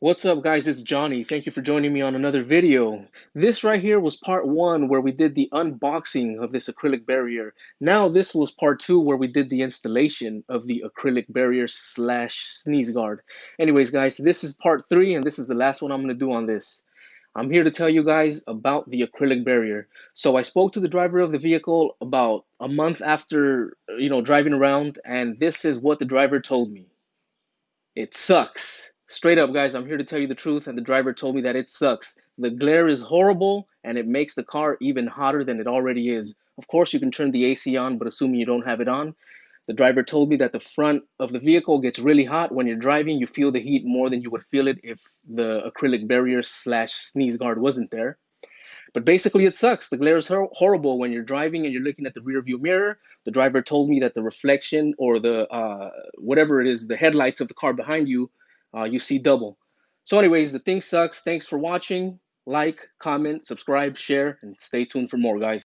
What's up, guys? It's Johnny. Thank you for joining me on another video. This right here was part one where we did the unboxing of this acrylic barrier. Now this was part two where we did the installation of the acrylic barrier slash sneeze guard. Anyways, guys, this is part three and this is the last one I'm going to do on this. I'm here to tell you guys about the acrylic barrier. So I spoke to the driver of the vehicle about a month after, driving around, and this is what the driver told me. It sucks. Straight up, guys, I'm here to tell you the truth, and the driver told me that it sucks. The glare is horrible, and it makes the car even hotter than it already is. Of course, you can turn the AC on, but assuming you don't have it on, the driver told me that the front of the vehicle gets really hot when you're driving. You feel the heat more than you would feel it if the acrylic barrier slash sneeze guard wasn't there. But basically, it sucks. The glare is horrible when you're driving and you're looking at the rear view mirror. The driver told me that the reflection or the whatever it is, the headlights of the car behind you, you see double. So, anyways, the thing sucks. Thanks for watching. Like, comment, subscribe, share, and stay tuned for more, guys.